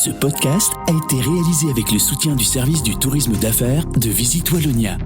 Ce podcast a été réalisé avec le soutien du service du tourisme d'affaires de Visite Wallonia.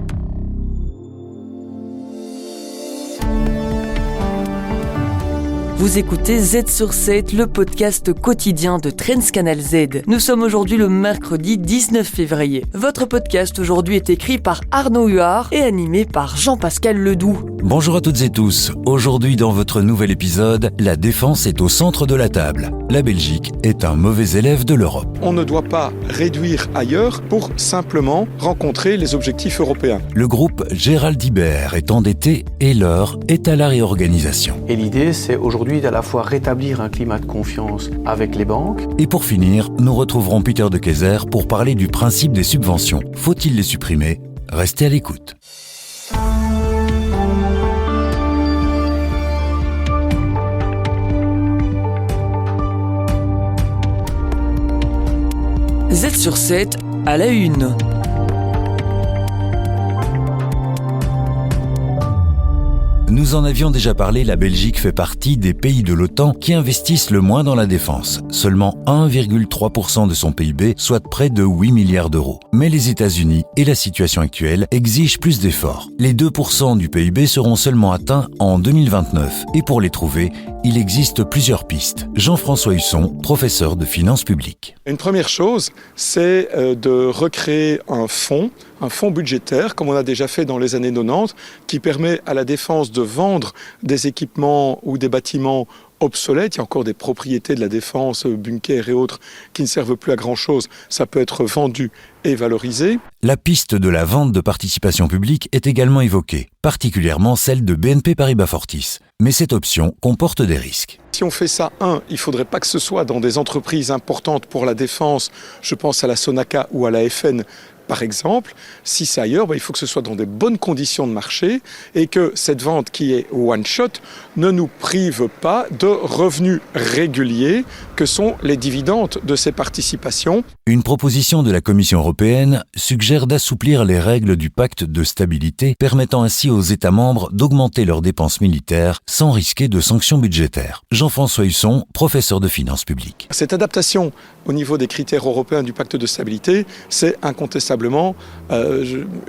Vous écoutez Z sur 7, le podcast quotidien de Transcanal Z. Nous sommes aujourd'hui le mercredi 19 février. Votre podcast aujourd'hui est écrit par Arnaud Huard et animé par Jean-Pascal Ledoux. Bonjour à toutes et tous. Aujourd'hui dans votre nouvel épisode, la défense est au centre de la table. La Belgique est un mauvais élève de l'Europe. On ne doit pas réduire ailleurs pour simplement rencontrer les objectifs européens. Le groupe Gérald Ibert est endetté et l'heure est à la réorganisation. Et l'idée, c'est aujourd'hui d'à la fois rétablir un climat de confiance avec les banques. Et pour finir, nous retrouverons Peter de Keyser pour parler du principe des subventions. Faut-il les supprimer ? Restez à l'écoute. Z sur 7 à la une. Nous en avions déjà parlé, la Belgique fait partie des pays de l'OTAN qui investissent le moins dans la défense. Seulement 1,3% de son PIB, soit près de 8 milliards d'euros. Mais les États-Unis et la situation actuelle exigent plus d'efforts. Les 2% du PIB seront seulement atteints en 2029. Et pour les trouver, il existe plusieurs pistes. Jean-François Husson, professeur de finances publiques. Une première chose, c'est de recréer un fonds budgétaire, comme on a déjà fait dans les années 90, qui permet à la défense de vendre des équipements ou des bâtiments obsolètes. Il y a encore des propriétés de la défense, bunkers et autres, qui ne servent plus à grand-chose. Ça peut être vendu et valorisé. La piste de la vente de participations publiques est également évoquée, particulièrement celle de BNP Paribas Fortis. Mais cette option comporte des risques. Si on fait ça, il ne faudrait pas que ce soit dans des entreprises importantes pour la défense. Je pense à la Sonaca ou à la FN, par exemple. Si c'est ailleurs, il faut que ce soit dans des bonnes conditions de marché et que cette vente qui est one shot ne nous prive pas de revenus réguliers que sont les dividendes de ces participations. Une proposition de la Commission européenne suggère d'assouplir les règles du pacte de stabilité, permettant ainsi aux États membres d'augmenter leurs dépenses militaires sans risquer de sanctions budgétaires. Jean-François Husson, professeur de finances publiques. Cette adaptation au niveau des critères européens du pacte de stabilité, c'est incontestablement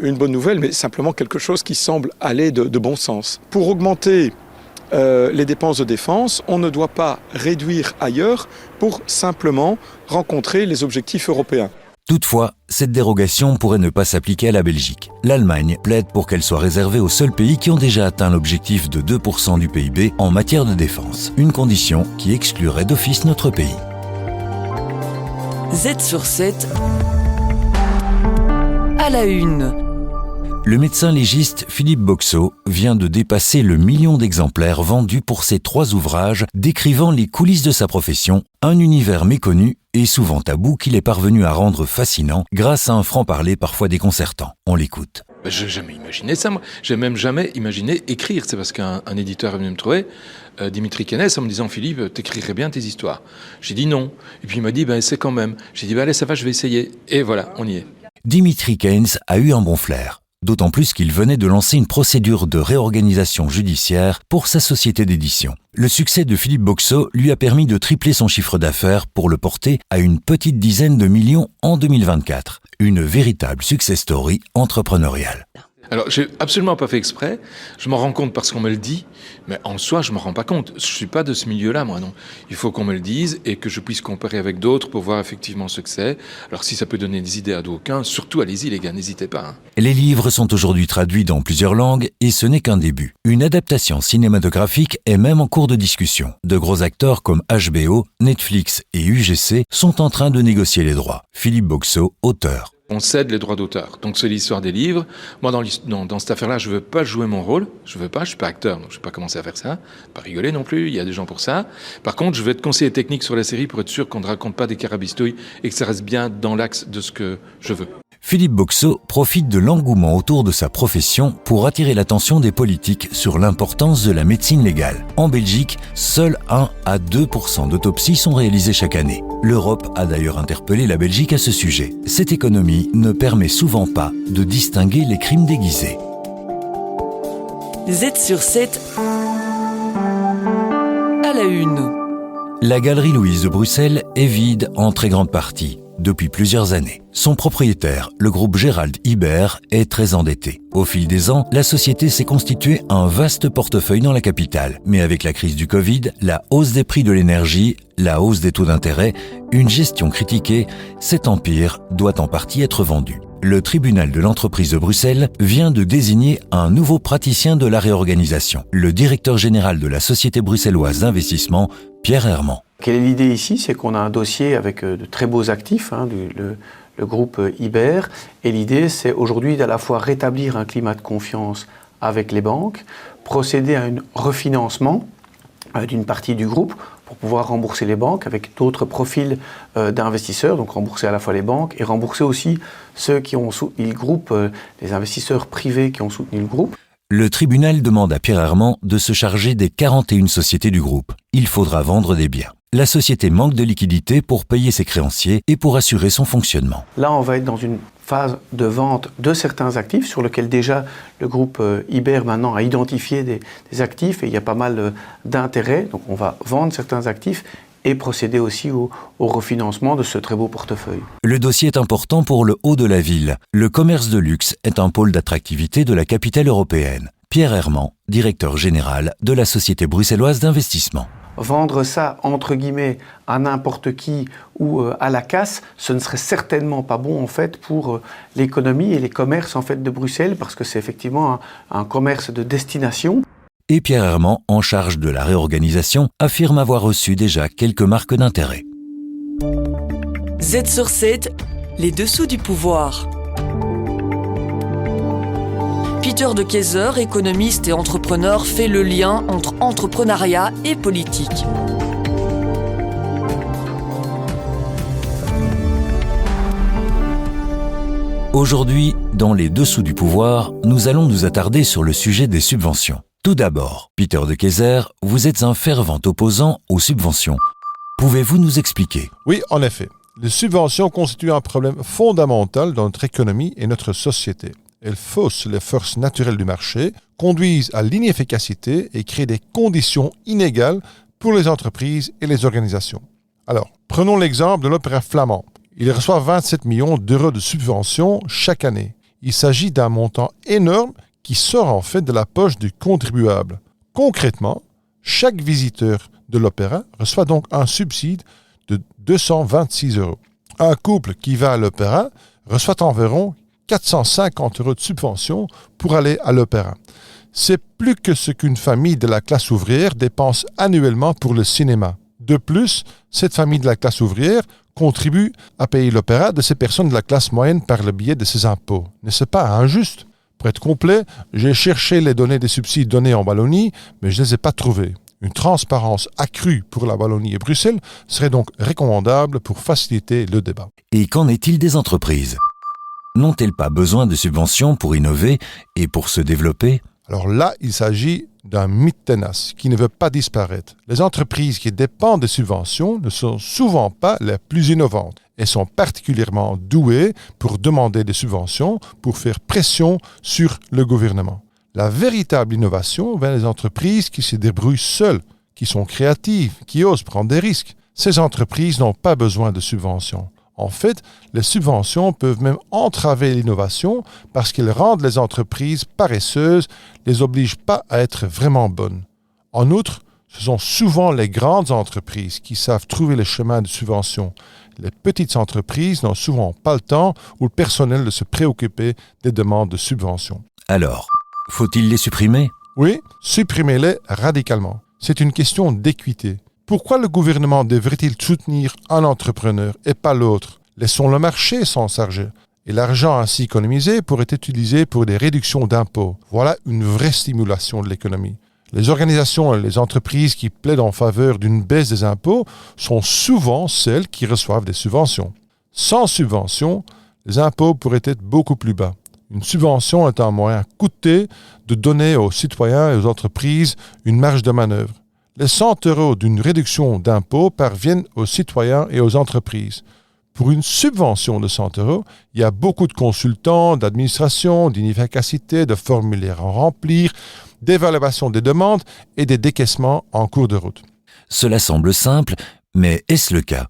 une bonne nouvelle, mais simplement quelque chose qui semble aller de bon sens. Pour augmenter les dépenses de défense, on ne doit pas réduire ailleurs pour simplement rencontrer les objectifs européens. Toutefois, cette dérogation pourrait ne pas s'appliquer à la Belgique. L'Allemagne plaide pour qu'elle soit réservée aux seuls pays qui ont déjà atteint l'objectif de 2% du PIB en matière de défense, une condition qui exclurait d'office notre pays. Z sur 7 à la une. Le médecin légiste Philippe Boxeau vient de dépasser le 1 million d'exemplaires vendus pour ses 3 ouvrages décrivant les coulisses de sa profession, un univers méconnu et souvent tabou qu'il est parvenu à rendre fascinant grâce à un franc-parler parfois déconcertant. On l'écoute. Je n'ai jamais imaginé ça, moi. J'ai même jamais imaginé écrire. C'est parce qu'un éditeur est venu me trouver, Dimitri Keynes, en me disant « Philippe, t'écrirais bien tes histoires ». J'ai dit non. Et puis il m'a dit « essaie quand même ». J'ai dit « allez, ça va, je vais essayer ». Et voilà, on y est. Dimitri Keynes a eu un bon flair. D'autant plus qu'il venait de lancer une procédure de réorganisation judiciaire pour sa société d'édition. Le succès de Philippe Boxeau lui a permis de tripler son chiffre d'affaires pour le porter à une petite dizaine de millions en 2024. Une véritable success story entrepreneuriale. Alors, j'ai absolument pas fait exprès. Je m'en rends compte parce qu'on me le dit, mais en soi, je m'en rends pas compte. Je suis pas de ce milieu-là, moi, non. Il faut qu'on me le dise et que je puisse comparer avec d'autres pour voir effectivement ce que c'est. Alors, si ça peut donner des idées à d'aucuns, surtout allez-y, les gars, n'hésitez pas. Les livres sont aujourd'hui traduits dans plusieurs langues et ce n'est qu'un début. Une adaptation cinématographique est même en cours de discussion. De gros acteurs comme HBO, Netflix et UGC sont en train de négocier les droits. Philippe Boxeau, auteur. On cède les droits d'auteur. Donc c'est l'histoire des livres. Moi, dans cette affaire-là, je veux pas jouer mon rôle. Je suis pas acteur, donc je vais pas commencer à faire ça. Pas rigoler non plus, il y a des gens pour ça. Par contre, je vais être conseiller technique sur la série pour être sûr qu'on ne raconte pas des carabistouilles et que ça reste bien dans l'axe de ce que je veux. Philippe Boxeau profite de l'engouement autour de sa profession pour attirer l'attention des politiques sur l'importance de la médecine légale. En Belgique, seuls 1 à 2% d'autopsies sont réalisées chaque année. L'Europe a d'ailleurs interpellé la Belgique à ce sujet. Cette économie ne permet souvent pas de distinguer les crimes déguisés. Z sur 7 à la une. La Galerie Louise de Bruxelles est vide en très grande partie depuis plusieurs années. Son propriétaire, le groupe Gérald Ibert, est très endetté. Au fil des ans, la société s'est constituée un vaste portefeuille dans la capitale. Mais avec la crise du Covid, la hausse des prix de l'énergie, la hausse des taux d'intérêt, une gestion critiquée, cet empire doit en partie être vendu. Le tribunal de l'entreprise de Bruxelles vient de désigner un nouveau praticien de la réorganisation, le directeur général de la Société bruxelloise d'investissement, Pierre Herman. Quelle est l'idée ici? C'est qu'on a un dossier avec de très beaux actifs, le groupe Ibert, et l'idée c'est aujourd'hui d'à la fois rétablir un climat de confiance avec les banques, procéder à un refinancement d'une partie du groupe pour pouvoir rembourser les banques avec d'autres profils d'investisseurs, donc rembourser à la fois les banques et rembourser aussi ceux qui ont soutenu le groupe, les investisseurs privés qui ont soutenu le groupe. Le tribunal demande à Pierre Herman de se charger des 41 sociétés du groupe. Il faudra vendre des biens. La société manque de liquidités pour payer ses créanciers et pour assurer son fonctionnement. Là, on va être dans une phase de vente de certains actifs sur lesquels déjà le groupe Ibert maintenant a identifié des actifs et il y a pas mal d'intérêts. Donc on va vendre certains actifs et procéder aussi au refinancement de ce très beau portefeuille. Le dossier est important pour le haut de la ville. Le commerce de luxe est un pôle d'attractivité de la capitale européenne. Pierre Herman, directeur général de la Société bruxelloise d'investissement. Vendre ça, entre guillemets, à n'importe qui ou à la casse, ce ne serait certainement pas bon en fait pour l'économie et les commerces en fait de Bruxelles parce que c'est effectivement un commerce de destination. Et Pierre Herman, en charge de la réorganisation, affirme avoir reçu déjà quelques marques d'intérêt. Z sur 7, les dessous du pouvoir. Peter de Keyser, économiste et entrepreneur, fait le lien entre entrepreneuriat et politique. Aujourd'hui, dans les dessous du pouvoir, nous allons nous attarder sur le sujet des subventions. Tout d'abord, Peter de Keyser, vous êtes un fervent opposant aux subventions. Pouvez-vous nous expliquer? Oui, en effet. Les subventions constituent un problème fondamental dans notre économie et notre société. Elles faussent les forces naturelles du marché, conduisent à l'inefficacité et créent des conditions inégales pour les entreprises et les organisations. Alors, prenons l'exemple de l'Opéra flamand. Il reçoit 27 millions d'euros de subventions chaque année. Il s'agit d'un montant énorme qui sort en fait de la poche du contribuable. Concrètement, chaque visiteur de l'opéra reçoit donc un subside de 226 euros. Un couple qui va à l'opéra reçoit environ 450 euros de subvention pour aller à l'opéra. C'est plus que ce qu'une famille de la classe ouvrière dépense annuellement pour le cinéma. De plus, cette famille de la classe ouvrière contribue à payer l'opéra de ces personnes de la classe moyenne par le biais de ses impôts. N'est-ce pas injuste? Pour être complet, j'ai cherché les données des subsides donnés en Wallonie, mais je ne les ai pas trouvées. Une transparence accrue pour la Wallonie et Bruxelles serait donc recommandable pour faciliter le débat. Et qu'en est-il des entreprises? N'ont-elles pas besoin de subventions pour innover et pour se développer? Alors là, il s'agit d'un mythe tenace qui ne veut pas disparaître. Les entreprises qui dépendent des subventions ne sont souvent pas les plus innovantes et sont particulièrement douées pour demander des subventions pour faire pression sur le gouvernement. La véritable innovation vient des entreprises qui se débrouillent seules, qui sont créatives, qui osent prendre des risques. Ces entreprises n'ont pas besoin de subventions. En fait, les subventions peuvent même entraver l'innovation parce qu'elles rendent les entreprises paresseuses, les obligent pas à être vraiment bonnes. En outre, ce sont souvent les grandes entreprises qui savent trouver les chemins de subvention. Les petites entreprises n'ont souvent pas le temps ou le personnel de se préoccuper des demandes de subvention. Alors, faut-il les supprimer? Oui, supprimez-les radicalement. C'est une question d'équité. Pourquoi le gouvernement devrait-il soutenir un entrepreneur et pas l'autre? Laissons le marché s'en charger. Et l'argent ainsi économisé pourrait être utilisé pour des réductions d'impôts. Voilà une vraie stimulation de l'économie. Les organisations et les entreprises qui plaident en faveur d'une baisse des impôts sont souvent celles qui reçoivent des subventions. Sans subvention, les impôts pourraient être beaucoup plus bas. Une subvention est un moyen coûteux de donner aux citoyens et aux entreprises une marge de manœuvre. Les 100 euros d'une réduction d'impôts parviennent aux citoyens et aux entreprises. Pour une subvention de 100 euros, il y a beaucoup de consultants, d'administration, d'inefficacité, de formulaires à remplir, d'évaluation des demandes et des décaissements en cours de route. Cela semble simple, mais est-ce le cas ?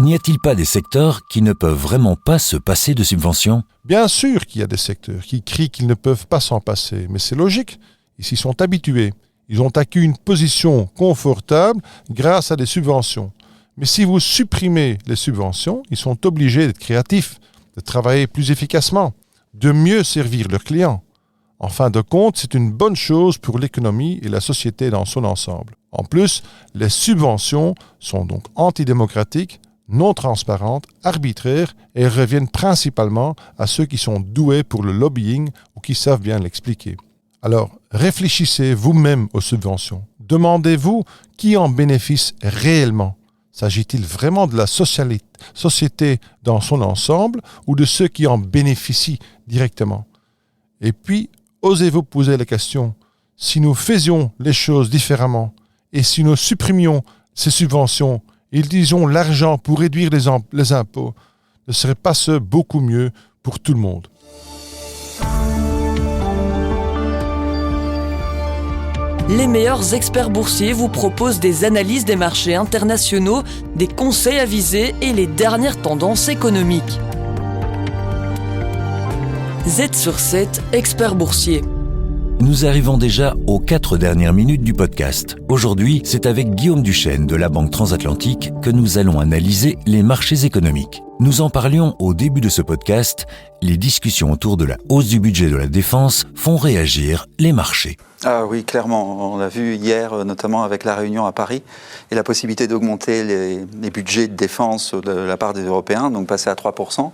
N'y a-t-il pas des secteurs qui ne peuvent vraiment pas se passer de subventions ? Bien sûr qu'il y a des secteurs qui crient qu'ils ne peuvent pas s'en passer, mais c'est logique. Ils s'y sont habitués. Ils ont acquis une position confortable grâce à des subventions. Mais si vous supprimez les subventions, ils sont obligés d'être créatifs, de travailler plus efficacement, de mieux servir leurs clients. En fin de compte, c'est une bonne chose pour l'économie et la société dans son ensemble. En plus, les subventions sont donc antidémocratiques, non transparentes, arbitraires et reviennent principalement à ceux qui sont doués pour le lobbying ou qui savent bien l'expliquer. Alors, réfléchissez vous-même aux subventions. Demandez-vous qui en bénéficie réellement. S'agit-il vraiment de la société dans son ensemble ou de ceux qui en bénéficient directement ? Et puis, osez-vous poser la question, si nous faisions les choses différemment et si nous supprimions ces subventions et utilisions l'argent pour réduire les impôts, ne serait pas ce beaucoup mieux pour tout le monde ? Les meilleurs experts boursiers vous proposent des analyses des marchés internationaux, des conseils avisés et les dernières tendances économiques. Z sur 7, expert boursier. Nous arrivons déjà aux 4 dernières minutes du podcast. Aujourd'hui, c'est avec Guillaume Duchesne de la Banque Transatlantique que nous allons analyser les marchés économiques. Nous en parlions au début de ce podcast, les discussions autour de la hausse du budget de la défense font réagir les marchés. Ah oui, clairement. On l'a vu hier, notamment avec la réunion à Paris, et la possibilité d'augmenter les budgets de défense de la part des Européens, donc passer à 3%.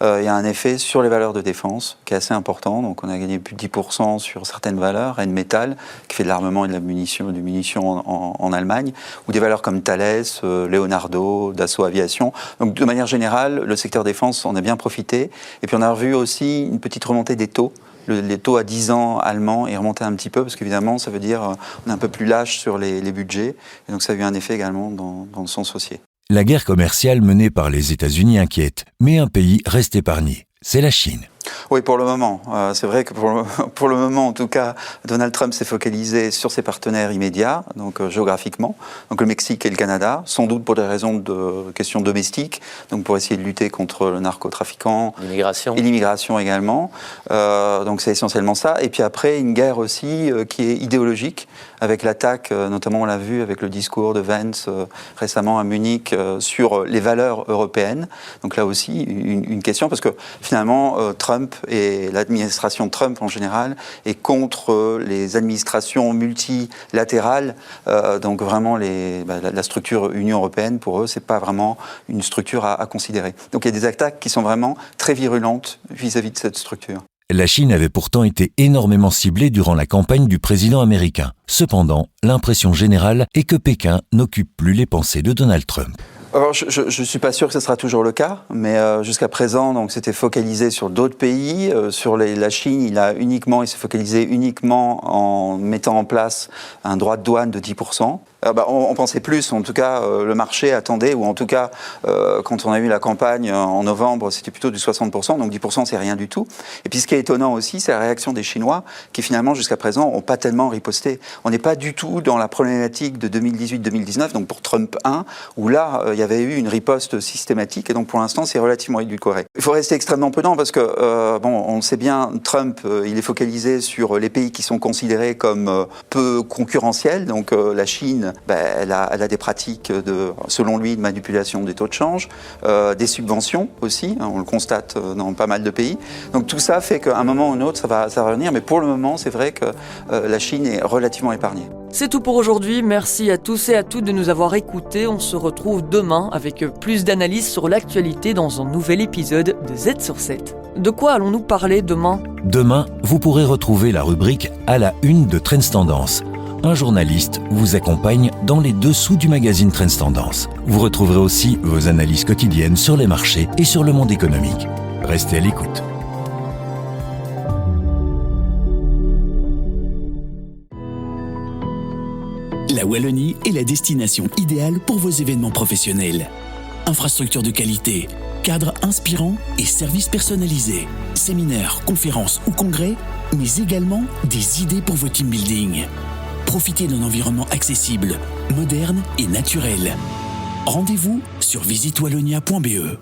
Il y a un effet sur les valeurs de défense qui est assez important. Donc on a gagné plus de 10% sur certaines valeurs, Rheinmetall, qui fait de l'armement et de la munition en Allemagne, ou des valeurs comme Thales, Leonardo, Dassault Aviation. Donc de manière générale, le secteur défense en a bien profité. Et puis on a revu aussi une petite remontée des taux. Les taux à 10 ans allemands est remonté un petit peu parce qu'évidemment ça veut dire on est un peu plus lâche sur les budgets et donc ça a eu un effet également dans le sens haussier. La guerre commerciale menée par les États-Unis inquiète, mais un pays reste épargné, c'est la Chine. Oui, pour le moment. C'est vrai que pour le moment, en tout cas, Donald Trump s'est focalisé sur ses partenaires immédiats, donc géographiquement, donc le Mexique et le Canada, sans doute pour des raisons de questions domestiques, donc pour essayer de lutter contre le narcotrafiquant et l'immigration également. Donc c'est essentiellement ça. Et puis après, une guerre aussi qui est idéologique, avec l'attaque, notamment on l'a vu avec le discours de Vance récemment à Munich sur les valeurs européennes. Donc là aussi, une question, parce que finalement, Trump et l'administration Trump en général est contre les administrations multilatérales. Donc vraiment, la structure Union européenne, pour eux, c'est pas vraiment une structure à considérer. Donc il y a des attaques qui sont vraiment très virulentes vis-à-vis de cette structure. La Chine avait pourtant été énormément ciblée durant la campagne du président américain. Cependant, l'impression générale est que Pékin n'occupe plus les pensées de Donald Trump. Alors, je ne suis pas sûr que ce sera toujours le cas, mais jusqu'à présent, donc, c'était focalisé sur d'autres pays. Sur la Chine, il s'est focalisé uniquement en mettant en place un droit de douane de 10%. On pensait plus, en tout cas, le marché attendait, ou en tout cas, quand on a eu la campagne en novembre, c'était plutôt du 60%, donc 10% c'est rien du tout. Et puis ce qui est étonnant aussi, c'est la réaction des Chinois, qui finalement, jusqu'à présent, n'ont pas tellement riposté. On n'est pas du tout dans la problématique de 2018-2019, donc pour Trump 1, où là, il y avait eu une riposte systématique, et donc pour l'instant, c'est relativement édulcoré. Il faut rester extrêmement prudent, parce que, on sait bien, Trump, il est focalisé sur les pays qui sont considérés comme peu concurrentiels, donc la Chine, elle a des pratiques, selon lui, de manipulation des taux de change, des subventions aussi, on le constate dans pas mal de pays. Donc tout ça fait qu'à un moment ou un autre, ça va revenir, mais pour le moment, c'est vrai que la Chine est relativement épargnée. C'est tout pour aujourd'hui, merci à tous et à toutes de nous avoir écoutés. On se retrouve demain avec plus d'analyses sur l'actualité dans un nouvel épisode de Z sur 7. De quoi allons-nous parler demain ? Demain, vous pourrez retrouver la rubrique « À la une de Trends Tendance ». Un journaliste vous accompagne dans les dessous du magazine Trends Tendance. Vous retrouverez aussi vos analyses quotidiennes sur les marchés et sur le monde économique. Restez à l'écoute. La Wallonie est la destination idéale pour vos événements professionnels. Infrastructures de qualité, cadres inspirants et services personnalisés, séminaires, conférences ou congrès, mais également des idées pour vos team building. profitez d'un environnement accessible, moderne et naturel. Rendez-vous sur visitewallonia.be.